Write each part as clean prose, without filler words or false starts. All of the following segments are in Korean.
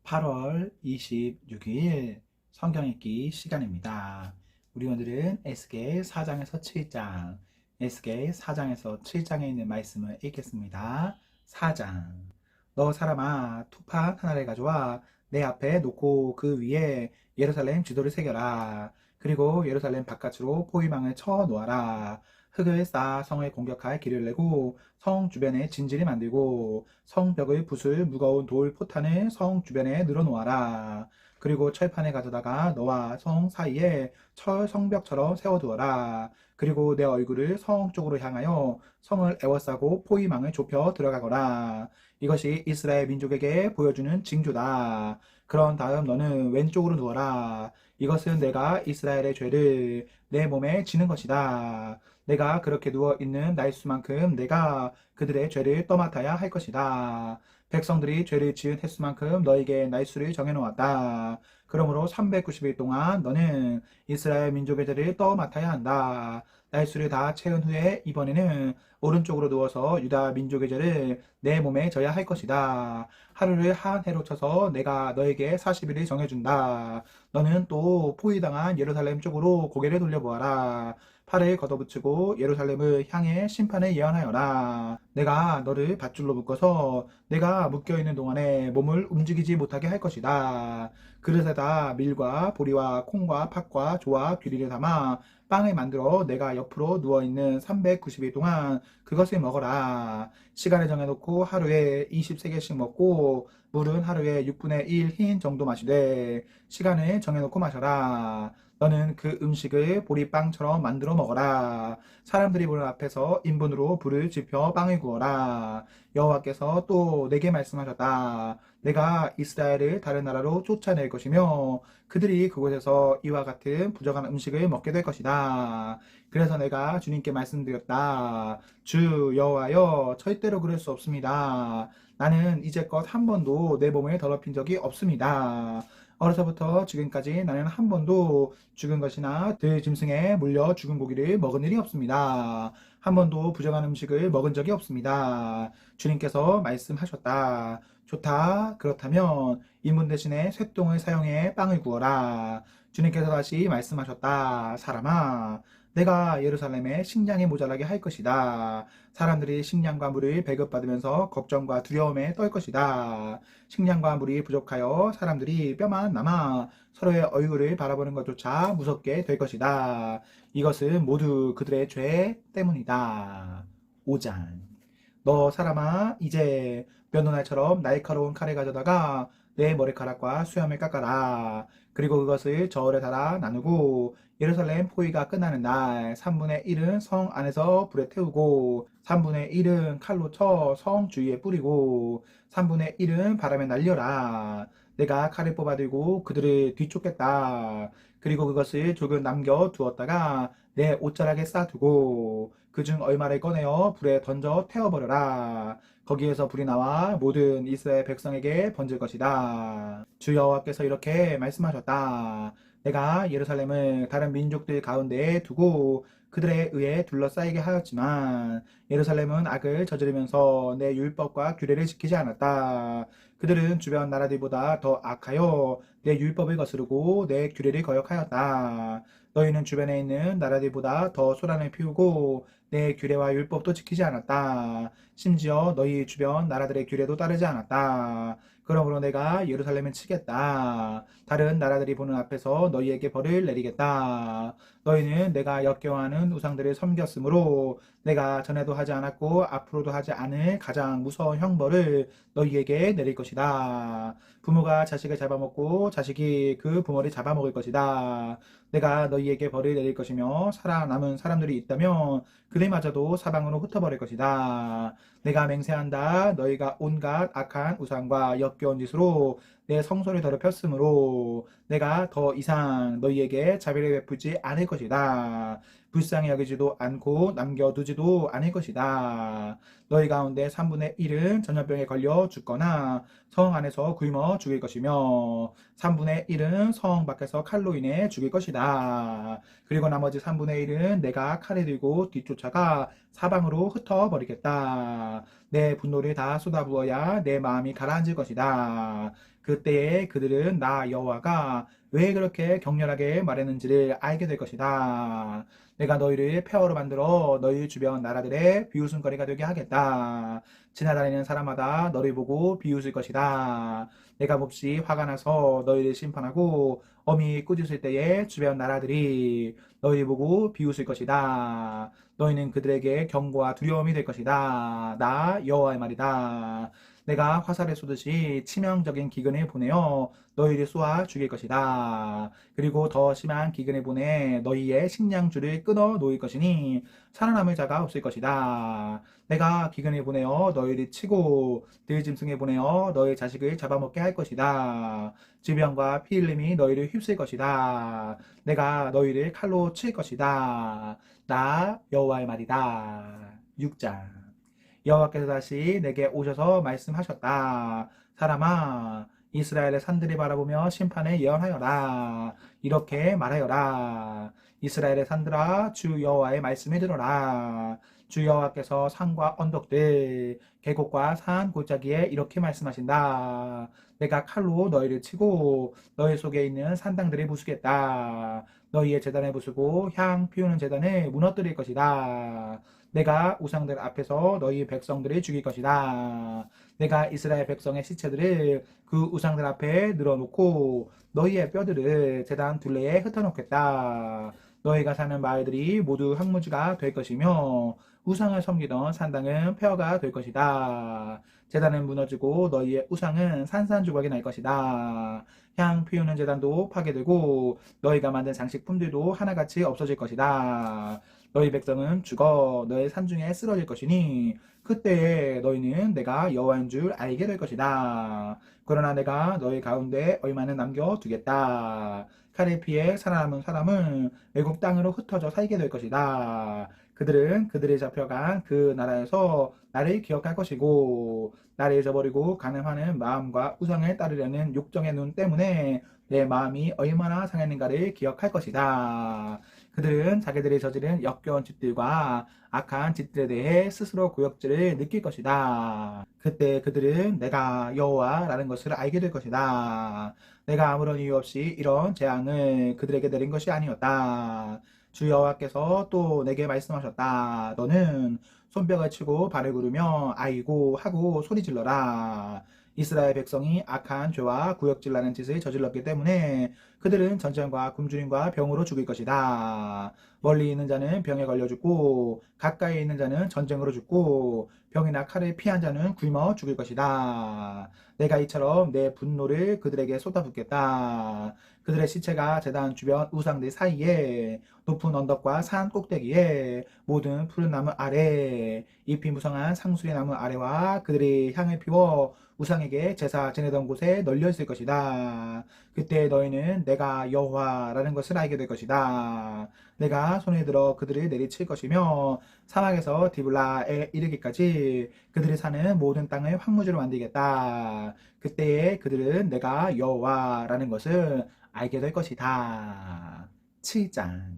8월 26일 성경 읽기 시간입니다. 우리 오늘은 에스겔 4장에서 7장, 에스겔 4장에서 7장에 있는 말씀을 읽겠습니다. 4장. 너 사람아, 투판 하나를 가져와 내 앞에 놓고 그 위에 예루살렘 지도를 새겨라. 그리고 예루살렘 바깥으로 포위망을 쳐 놓아라. 흙을 쌓아 성을 공격할 길을 내고 성 주변에 진지를 만들고 성벽을 부술 무거운 돌 포탄을 성 주변에 늘어놓아라. 그리고 철판을 가져다가 너와 성 사이에 철 성벽처럼 세워두어라. 그리고 내 얼굴을 성 쪽으로 향하여 성을 에워싸고 포위망을 좁혀 들어가거라. 이것이 이스라엘 민족에게 보여주는 징조다. 그런 다음 너는 왼쪽으로 누워라. 이것은 내가 이스라엘의 죄를 내 몸에 지는 것이다. 내가 그렇게 누워 있는 날수만큼 내가 그들의 죄를 떠맡아야 할 것이다. 백성들이 죄를 지은 횟수만큼 너에게 날수를 정해놓았다. 그러므로 390일 동안 너는 이스라엘 민족의 죄를 떠맡아야 한다. 날수를 다 채운 후에 이번에는 오른쪽으로 누워서 유다 민족의 죄를 내 몸에 져야 할 것이다. 하루를 한 해로 쳐서 내가 너에게 40일을 정해준다. 너는 또 포위당한 예루살렘 쪽으로 고개를 돌려보아라. 팔을 걷어붙이고 예루살렘을 향해 심판을 예언하여라. 내가 너를 밧줄로 묶어서 내가 묶여있는 동안에 몸을 움직이지 못하게 할 것이다. 그릇에다 밀과 보리와 콩과 팥과 조와 귀리를 담아 빵을 만들어 내가 옆으로 누워있는 390일 동안 그것을 먹어라. 시간을 정해놓고 하루에 23개씩 먹고 물은 하루에 6분의 1 흰 정도 마시되 시간을 정해놓고 마셔라. 너는 그 음식을 보리빵처럼 만들어 먹어라. 사람들이 보는 앞에서 인분으로 불을 지펴 빵을 구워라. 여호와께서 또 내게 말씀하셨다. 내가 이스라엘을 다른 나라로 쫓아낼 것이며 그들이 그곳에서 이와 같은 부정한 음식을 먹게 될 것이다. 그래서 내가 주님께 말씀드렸다. 주 여호와여, 절대로 그럴 수 없습니다. 나는 이제껏 한 번도 내 몸을 더럽힌 적이 없습니다. 어려서부터 지금까지 나는 한 번도 죽은 것이나 들짐승에 물려 죽은 고기를 먹은 일이 없습니다. 한 번도 부정한 음식을 먹은 적이 없습니다. 주님께서 말씀하셨다. 좋다. 그렇다면 인분 대신에 쇠똥을 사용해 빵을 구워라. 주님께서 다시 말씀하셨다. 사람아, 내가 예루살렘에 식량이 모자라게 할 것이다. 사람들이 식량과 물을 배급받으면서 걱정과 두려움에 떨 것이다. 식량과 물이 부족하여 사람들이 뼈만 남아 서로의 얼굴을 바라보는 것조차 무섭게 될 것이다. 이것은 모두 그들의 죄 때문이다. 5장. 너 사람아, 이제 면도날처럼 날카로운 칼을 가져다가 내 머리카락과 수염을 깎아라. 그리고 그것을 저울에 달아 나누고 예루살렘 포위가 끝나는 날 3분의 1은 성 안에서 불에 태우고 3분의 1은 칼로 쳐 성 주위에 뿌리고 3분의 1은 바람에 날려라. 내가 칼을 뽑아들고 그들을 뒤쫓겠다. 그리고 그것을 조금 남겨 두었다가 내 옷자락에 싸두고 그중 얼마를 꺼내어 불에 던져 태워버려라. 거기에서 불이 나와 모든 이스라엘 백성에게 번질 것이다. 주 여호와께서 이렇게 말씀하셨다. 내가 예루살렘을 다른 민족들 가운데에 두고 그들에 의해 둘러싸이게 하였지만 예루살렘은 악을 저지르면서 내 율법과 규례를 지키지 않았다. 그들은 주변 나라들보다 더 악하여 내 율법을 거스르고 내 규례를 거역하였다. 너희는 주변에 있는 나라들보다 더 소란을 피우고 내 규례와 율법도 지키지 않았다. 심지어 너희 주변 나라들의 규례도 따르지 않았다. 그러므로 내가 예루살렘을 치겠다. 다른 나라들이 보는 앞에서 너희에게 벌을 내리겠다. 너희는 내가 역겨워하는 우상들을 섬겼으므로 내가 전에도 하지 않았고 앞으로도 하지 않을 가장 무서운 형벌을 너희에게 내릴 것이다. 부모가 자식을 잡아먹고 자식이 그 부모를 잡아먹을 것이다. 내가 너희에게 벌을 내릴 것이며 살아남은 사람들이 있다면 그들마저도 사방으로 흩어버릴 것이다. 내가 맹세한다. 너희가 온갖 악한 우상과 역겨운 짓으로 내 성소를 더럽혔으므로 내가 더 이상 너희에게 자비를 베푸지 않을 것이다. 불쌍히 여기지도 않고 남겨두지도 않을 것이다. 너희 가운데 3분의 1은 전염병에 걸려 죽거나 성 안에서 굶어 죽일 것이며 3분의 1은 성 밖에서 칼로 인해 죽일 것이다. 그리고 나머지 3분의 1은 내가 칼을 들고 뒤쫓아가 사방으로 흩어버리겠다. 내 분노를 다 쏟아부어야 내 마음이 가라앉을 것이다. 그때에 그들은 나 여호와가 왜 그렇게 격렬하게 말했는지를 알게 될 것이다. 내가 너희를 폐허로 만들어 너희 주변 나라들의 비웃음거리가 되게 하겠다. 지나다니는 사람마다 너를 보고 비웃을 것이다. 내가 몹시 화가 나서 너희를 심판하고 엄히 꾸짖을 때에 주변 나라들이 너희를 보고 비웃을 것이다. 너희는 그들에게 경고와 두려움이 될 것이다. 나 여호와의 말이다. 내가 화살을 쏘듯이 치명적인 기근을 보내어 너희를 쏘아 죽일 것이다. 그리고 더 심한 기근을 보내 너희의 식량줄을 끊어 놓을 것이니 살아남을 자가 없을 것이다. 내가 기근을 보내어 너희를 치고 들짐승을 보내어 너희 자식을 잡아먹게 할 것이다. 질병과 피 흘림이 너희를 휩쓸 것이다. 내가 너희를 칼로 칠 것이다. 나 여호와의 말이다. 6장. 여호와께서 다시 내게 오셔서 말씀하셨다. 사람아, 이스라엘의 산들이 바라보며 심판을 예언하여라. 이렇게 말하여라. 이스라엘의 산들아, 주 여호와의 말씀을 들어라. 주 여호와께서 산과 언덕들, 계곡과 산 골짜기에 이렇게 말씀하신다. 내가 칼로 너희를 치고 너희 속에 있는 산당들을 부수겠다. 너희의 제단을 부수고 향 피우는 제단을 무너뜨릴 것이다. 내가 우상들 앞에서 너희 백성들을 죽일 것이다. 내가 이스라엘 백성의 시체들을 그 우상들 앞에 늘어놓고 너희의 뼈들을 제단 둘레에 흩어놓겠다. 너희가 사는 마을들이 모두 황무지가 될 것이며 우상을 섬기던 산당은 폐허가 될 것이다. 제단은 무너지고 너희의 우상은 산산조각이 날 것이다. 향 피우는 제단도 파괴되고 너희가 만든 장식품들도 하나같이 없어질 것이다. 너희 백성은 죽어 너의 산중에 쓰러질 것이니 그때에 너희는 내가 여호와인 줄 알게 될 것이다. 그러나 내가 너희 가운데 얼마는 남겨두겠다. 칼에 피해 살아남은 사람은 외국 땅으로 흩어져 살게 될 것이다. 그들은 그들이 잡혀간 그 나라에서 나를 기억할 것이고 나를 잊어버리고 가늠하는 마음과 우상을 따르려는 욕정의 눈 때문에 내 마음이 얼마나 상했는가를 기억할 것이다. 그들은 자기들이 저지른 역겨운 짓들과 악한 짓들에 대해 스스로 구역질을 느낄 것이다. 그때 그들은 내가 여호와라는 것을 알게 될 것이다. 내가 아무런 이유 없이 이런 재앙을 그들에게 내린 것이 아니었다. 주 여호와께서 또 내게 말씀하셨다. 너는 손뼉을 치고 발을 구르며 아이고 하고 소리 질러라. 이스라엘 백성이 악한 죄와 구역질나는 짓을 저질렀기 때문에 그들은 전쟁과 굶주림과 병으로 죽을 것이다. 멀리 있는 자는 병에 걸려 죽고 가까이 있는 자는 전쟁으로 죽고 병이나 칼을 피한 자는 굶어 죽을 것이다. 내가 이처럼 내 분노를 그들에게 쏟아붓겠다. 그들의 시체가 제단 주변 우상들 사이에 높은 언덕과 산 꼭대기에 모든 푸른 나무 아래 잎이 무성한 상수리 나무 아래와 그들이 향을 피워 우상에게 제사 지내던 곳에 널려 있을 것이다. 그때 너희는 내가 여호와라는 것을 알게 될 것이다. 내가 손을 들어 그들을 내리칠 것이며 사막에서 디블라에 이르기까지 그들이 사는 모든 땅을 황무지로 만들겠다. 그때에 그들은 내가 여호와라는 것을 알게 될 것이다. 7장.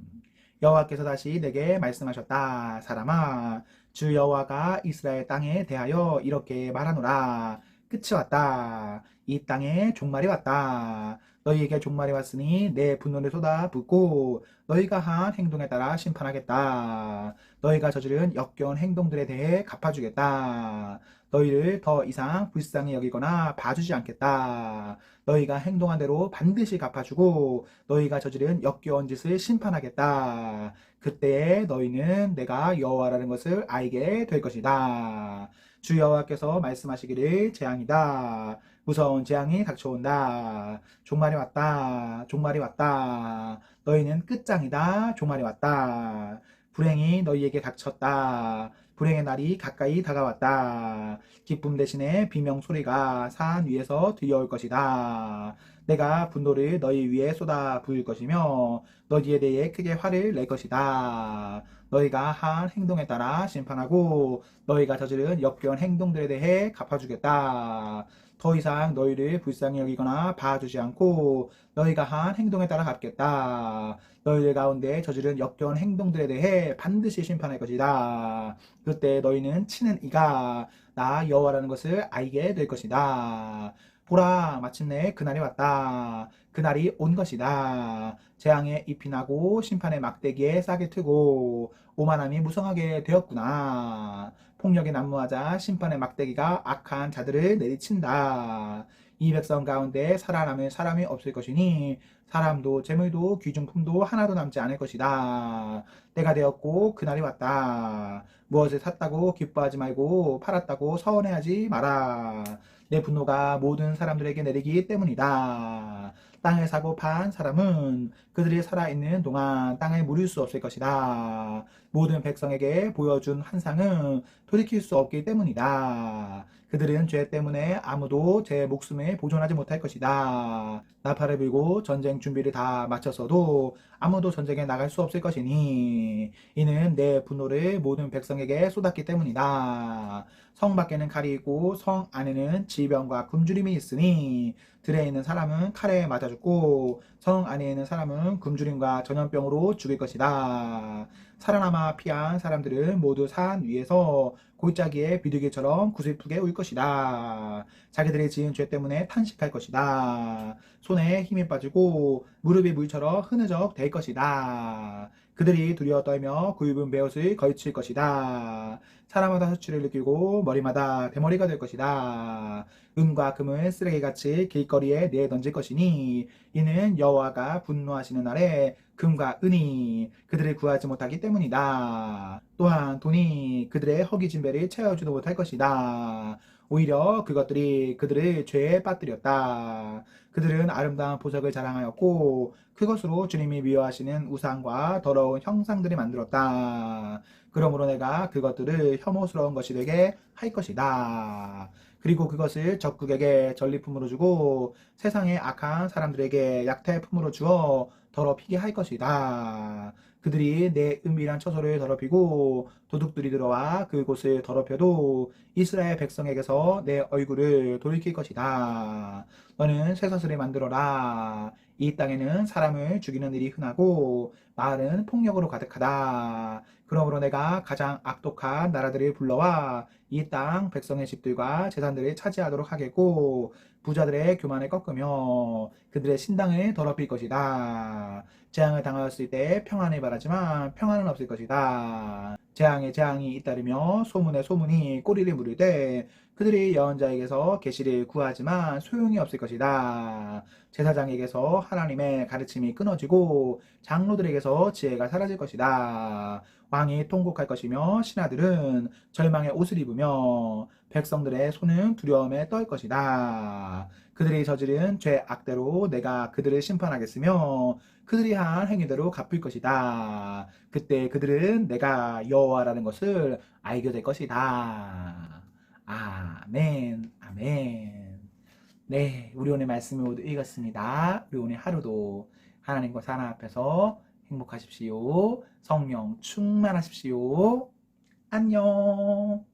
여호와께서 다시 내게 말씀하셨다. 사람아, 주 여호와가 이스라엘 땅에 대하여 이렇게 말하노라. 끝이 왔다. 이 땅에 종말이 왔다. 너희에게 종말이 왔으니 내 분노를 쏟아붓고 너희가 한 행동에 따라 심판하겠다. 너희가 저지른 역겨운 행동들에 대해 갚아주겠다. 너희를 더 이상 불쌍히 여기거나 봐주지 않겠다. 너희가 행동한 대로 반드시 갚아주고 너희가 저지른 역겨운 짓을 심판하겠다. 그때에 너희는 내가 여호와라는 것을 알게 될 것이다. 주 여호와께서 말씀하시기를 재앙이다. 무서운 재앙이 닥쳐온다. 종말이 왔다. 종말이 왔다. 너희는 끝장이다. 종말이 왔다. 불행이 너희에게 닥쳤다. 불행의 날이 가까이 다가왔다. 기쁨 대신에 비명 소리가 산 위에서 들려올 것이다. 내가 분노를 너희 위에 쏟아 부을 것이며 너희에 대해 크게 화를 낼 것이다. 너희가 한 행동에 따라 심판하고 너희가 저지른 역겨운 행동들에 대해 갚아주겠다. 더 이상 너희를 불쌍히 여기거나 봐주지 않고 너희가 한 행동에 따라 갚겠다. 너희들 가운데 저지른 역겨운 행동들에 대해 반드시 심판할 것이다. 그때 너희는 치는 이가 나 여호와라는 것을 알게 될 것이다. 보라, 마침내 그날이 왔다. 그날이 온 것이다. 재앙의 잎이 나고 심판의 막대기에 싹이 트고 오만함이 무성하게 되었구나. 폭력이 난무하자 심판의 막대기가 악한 자들을 내리친다. 이 백성 가운데 살아남을 사람이 없을 것이니 사람도 재물도 귀중품도 하나도 남지 않을 것이다. 때가 되었고 그날이 왔다. 무엇을 샀다고 기뻐하지 말고 팔았다고 서운해하지 마라. 내 분노가 모든 사람들에게 내리기 때문이다. 땅을 사고 판 사람은 그들이 살아있는 동안 땅을 물을 수 없을 것이다. 모든 백성에게 보여준 환상은 돌이킬 수 없기 때문이다. 그들은 죄 때문에 아무도 제 목숨을 보존하지 못할 것이다. 나팔을 불고 전쟁 준비를 다 마쳤어도 아무도 전쟁에 나갈 수 없을 것이니 이는 내 분노를 모든 백성에게 쏟았기 때문이다. 성 밖에는 칼이 있고 성 안에는 질병과 굶주림이 있으니 들에 있는 사람은 칼에 맞아 죽고 성 안에 있는 사람은 굶주림과 전염병으로 죽을 것이다. 살아남아 피한 사람들은 모두 산 위에서 골짜기의 비둘기처럼 구슬프게 울 것이다. 자기들이 지은 죄 때문에 탄식할 것이다. 손에 힘이 빠지고 무릎이 물처럼 흐느적 될 것이다. 그들이 두려워 떨며 굵은 베옷을 걸칠 것이다. 사람마다 수치를 느끼고 머리마다 대머리가 될 것이다. 은과 금을 쓰레기같이 길거리에 내던질 것이니 이는 여호와가 분노하시는 날에 금과 은이 그들을 구하지 못하기 때문이다. 또한 돈이 그들의 허기진 배를 채워주도 못할 것이다. 오히려 그것들이 그들을 죄에 빠뜨렸다. 그들은 아름다운 보석을 자랑하였고 그것으로 주님이 미워하시는 우상과 더러운 형상들을 만들었다. 그러므로 내가 그것들을 혐오스러운 것이 되게 할 것이다. 그리고 그것을 적국에게 전리품으로 주고 세상의 악한 사람들에게 약탈품으로 주어 더럽히게 할 것이다. 그들이 내 은밀한 처소를 더럽히고 도둑들이 들어와 그곳을 더럽혀도 이스라엘 백성에게서 내 얼굴을 돌이킬 것이다. 너는 쇠사슬을 만들어라. 이 땅에는 사람을 죽이는 일이 흔하고 마을은 폭력으로 가득하다. 그러므로 내가 가장 악독한 나라들을 불러와 이 땅 백성의 집들과 재산들을 차지하도록 하겠고 부자들의 교만을 꺾으며 그들의 신당을 더럽힐 것이다. 재앙을 당하였을 때 평안을 바라지만 평안은 없을 것이다. 재앙에 재앙이 잇따르며 소문에 소문이 꼬리를 물을 그들이 예언자에게서 계시를 구하지만 소용이 없을 것이다. 제사장에게서 하나님의 가르침이 끊어지고 장로들에게서 지혜가 사라질 것이다. 왕이 통곡할 것이며 신하들은 절망의 옷을 입으며 백성들의 손은 두려움에 떨 것이다. 그들이 저지른 죄 악대로 내가 그들을 심판하겠으며 그들이 한 행위대로 갚을 것이다. 그때 그들은 내가 여호와라는 것을 알게 될 것이다. 아멘, 아멘. 네, 우리 오늘 말씀을 모두 읽었습니다. 우리 오늘 하루도 하나님과 사랑 앞에서 행복하십시오. 성령 충만하십시오. 안녕.